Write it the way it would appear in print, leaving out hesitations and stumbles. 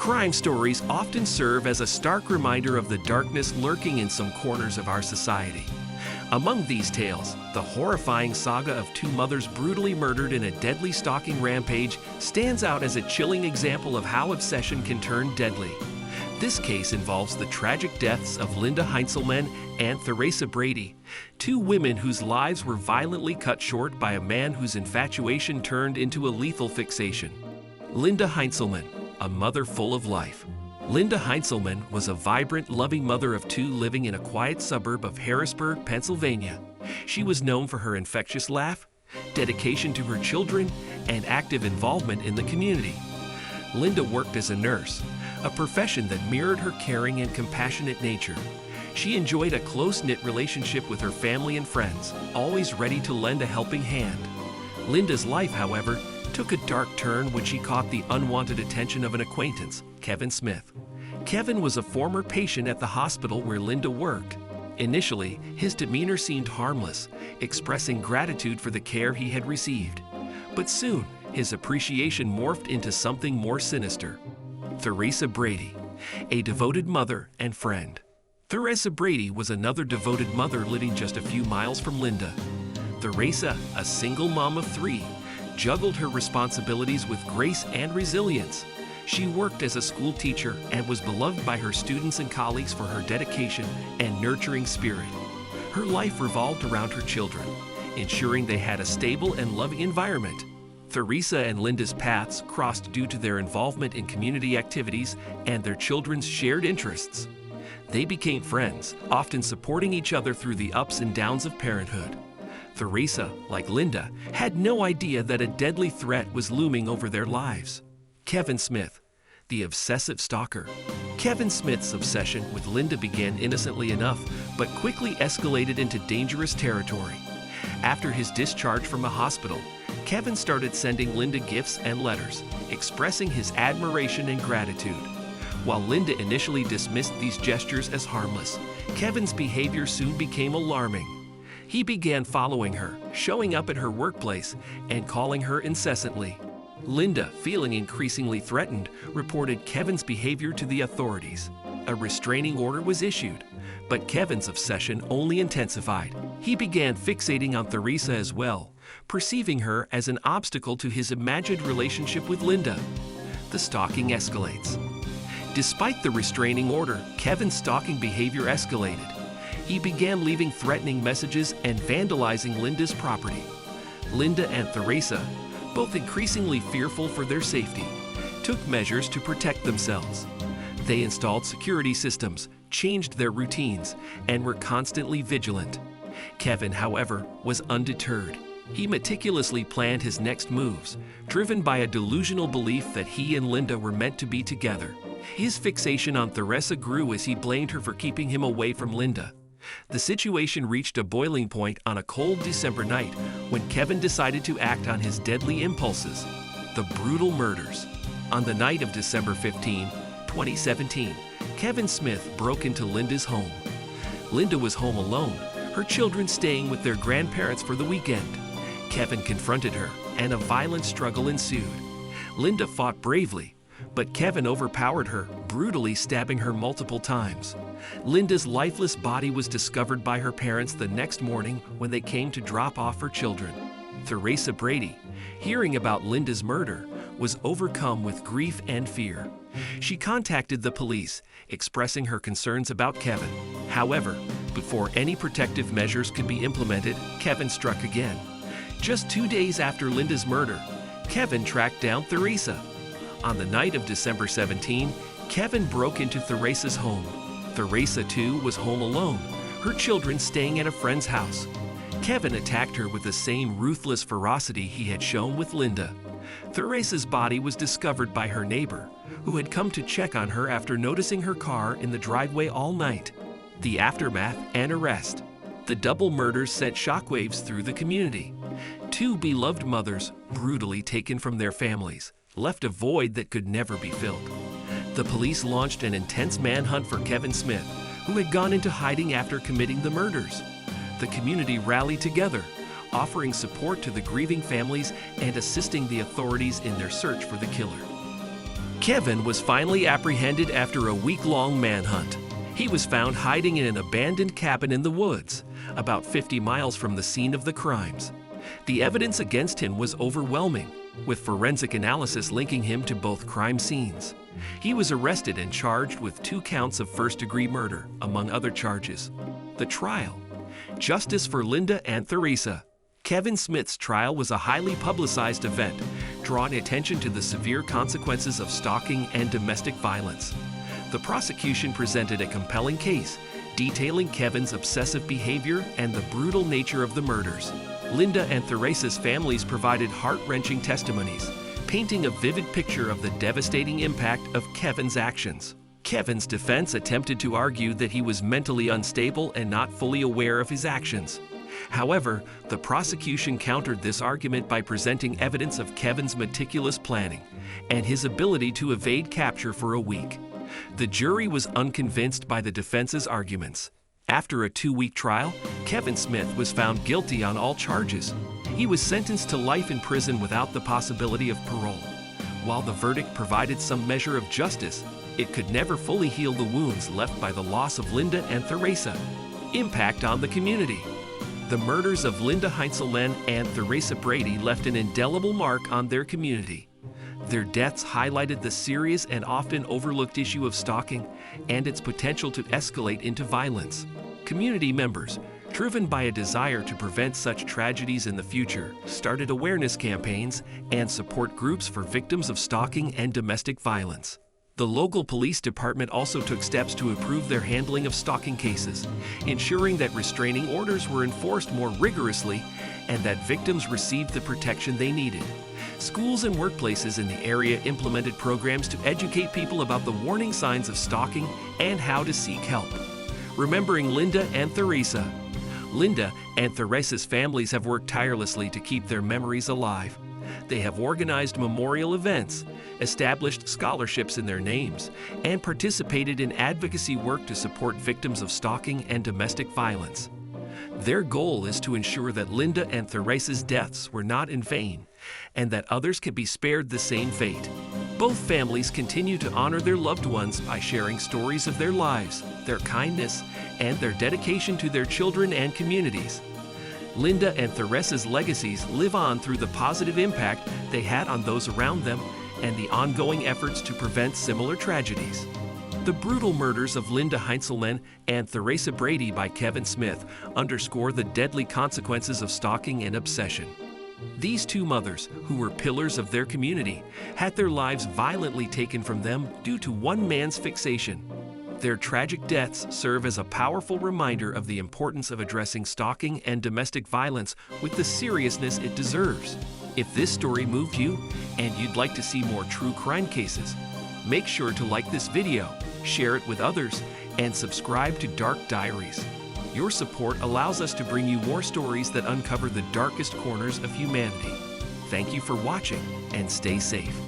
Crime stories often serve as a stark reminder of the darkness lurking in some corners of our society. Among these tales, the horrifying saga of two mothers brutally murdered in a deadly stalking rampage stands out as a chilling example of how obsession can turn deadly. This case involves the tragic deaths of Linda Heinzelman and Theresa Brady, two women whose lives were violently cut short by a man whose infatuation turned into a lethal fixation. Linda Heinzelman, a mother full of life. Linda Heinzelman was a vibrant, loving mother of two living in a quiet suburb of Harrisburg, Pennsylvania. She was known for her infectious laugh, dedication to her children, and active involvement in the community. Linda worked as a nurse, a profession that mirrored her caring and compassionate nature. She enjoyed a close-knit relationship with her family and friends, always ready to lend a helping hand. Linda's life, however, took a dark turn when she caught the unwanted attention of an acquaintance, Kevin Smith. Kevin was a former patient at the hospital where Linda worked. Initially, his demeanor seemed harmless, expressing gratitude for the care he had received. But soon, his appreciation morphed into something more sinister. Theresa Brady, a devoted mother and friend. Theresa Brady was another devoted mother living just a few miles from Linda. Theresa, a single mom of three, juggled her responsibilities with grace and resilience. She worked as a school teacher and was beloved by her students and colleagues for her dedication and nurturing spirit. Her life revolved around her children, ensuring they had a stable and loving environment. Theresa and Linda's paths crossed due to their involvement in community activities and their children's shared interests. They became friends, often supporting each other through the ups and downs of parenthood. Theresa, like Linda, had no idea that a deadly threat was looming over their lives. Kevin Smith, the obsessive stalker. Kevin Smith's obsession with Linda began innocently enough, but quickly escalated into dangerous territory. After his discharge from the hospital, Kevin started sending Linda gifts and letters, expressing his admiration and gratitude. While Linda initially dismissed these gestures as harmless, Kevin's behavior soon became alarming. He began following her, showing up at her workplace, and calling her incessantly. Linda, feeling increasingly threatened, reported Kevin's behavior to the authorities. A restraining order was issued, but Kevin's obsession only intensified. He began fixating on Theresa as well, perceiving her as an obstacle to his imagined relationship with Linda. The stalking escalates. Despite the restraining order, Kevin's stalking behavior escalated. He began leaving threatening messages and vandalizing Linda's property. Linda and Theresa, both increasingly fearful for their safety, took measures to protect themselves. They installed security systems, changed their routines, and were constantly vigilant. Kevin, however, was undeterred. He meticulously planned his next moves, driven by a delusional belief that he and Linda were meant to be together. His fixation on Theresa grew as he blamed her for keeping him away from Linda. The situation reached a boiling point on a cold December night when Kevin decided to act on his deadly impulses, the brutal murders. On the night of December 15, 2017, Kevin Smith broke into Linda's home. Linda was home alone, her children staying with their grandparents for the weekend. Kevin confronted her, and a violent struggle ensued. Linda fought bravely, but Kevin overpowered her, brutally stabbing her multiple times. Linda's lifeless body was discovered by her parents the next morning when they came to drop off her children. Theresa Brady, hearing about Linda's murder, was overcome with grief and fear. She contacted the police, expressing her concerns about Kevin. However, before any protective measures could be implemented, Kevin struck again. Just 2 days after Linda's murder, Kevin tracked down Theresa. On the night of December 17, Kevin broke into Theresa's home. Theresa, too, was home alone, her children staying at a friend's house. Kevin attacked her with the same ruthless ferocity he had shown with Linda. Theresa's body was discovered by her neighbor, who had come to check on her after noticing her car in the driveway all night. The aftermath and arrest. The double murders sent shockwaves through the community. Two beloved mothers, brutally taken from their families, left a void that could never be filled. The police launched an intense manhunt for Kevin Smith, who had gone into hiding after committing the murders. The community rallied together, offering support to the grieving families and assisting the authorities in their search for the killer. Kevin was finally apprehended after a week-long manhunt. He was found hiding in an abandoned cabin in the woods, about 50 miles from the scene of the crimes. The evidence against him was overwhelming, with forensic analysis linking him to both crime scenes. He was arrested and charged with 2 counts of first-degree murder, among other charges. The trial. Justice for Linda and Theresa. Kevin Smith's trial was a highly publicized event, drawing attention to the severe consequences of stalking and domestic violence. The prosecution presented a compelling case, detailing Kevin's obsessive behavior and the brutal nature of the murders. Linda and Theresa's families provided heart-wrenching testimonies, painting a vivid picture of the devastating impact of Kevin's actions. Kevin's defense attempted to argue that he was mentally unstable and not fully aware of his actions. However, the prosecution countered this argument by presenting evidence of Kevin's meticulous planning and his ability to evade capture for a week. The jury was unconvinced by the defense's arguments. After a 2-week trial, Kevin Smith was found guilty on all charges. He was sentenced to life in prison without the possibility of parole. While the verdict provided some measure of justice, it could never fully heal the wounds left by the loss of Linda and Theresa. Impact on the community. The murders of Linda Heinzelman and Theresa Brady left an indelible mark on their community. Their deaths highlighted the serious and often overlooked issue of stalking and its potential to escalate into violence. Community members, driven by a desire to prevent such tragedies in the future, started awareness campaigns and support groups for victims of stalking and domestic violence. The local police department also took steps to improve their handling of stalking cases, ensuring that restraining orders were enforced more rigorously and that victims received the protection they needed. Schools and workplaces in the area implemented programs to educate people about the warning signs of stalking and how to seek help. Remembering Linda and Theresa. Linda and Theresa's families have worked tirelessly to keep their memories alive. They have organized memorial events, established scholarships in their names, and participated in advocacy work to support victims of stalking and domestic violence. Their goal is to ensure that Linda and Theresa's deaths were not in vain, and that others can be spared the same fate. Both families continue to honor their loved ones by sharing stories of their lives, their kindness, and their dedication to their children and communities. Linda and Theresa's legacies live on through the positive impact they had on those around them and the ongoing efforts to prevent similar tragedies. The brutal murders of Linda Heinzelman and Theresa Brady by Kevin Smith underscore the deadly consequences of stalking and obsession. These 2 mothers, who were pillars of their community, had their lives violently taken from them due to one man's fixation. Their tragic deaths serve as a powerful reminder of the importance of addressing stalking and domestic violence with the seriousness it deserves. If this story moved you and you'd like to see more true crime cases, make sure to like this video, share it with others, and subscribe to Dark Diaries. Your support allows us to bring you more stories that uncover the darkest corners of humanity. Thank you for watching, and stay safe.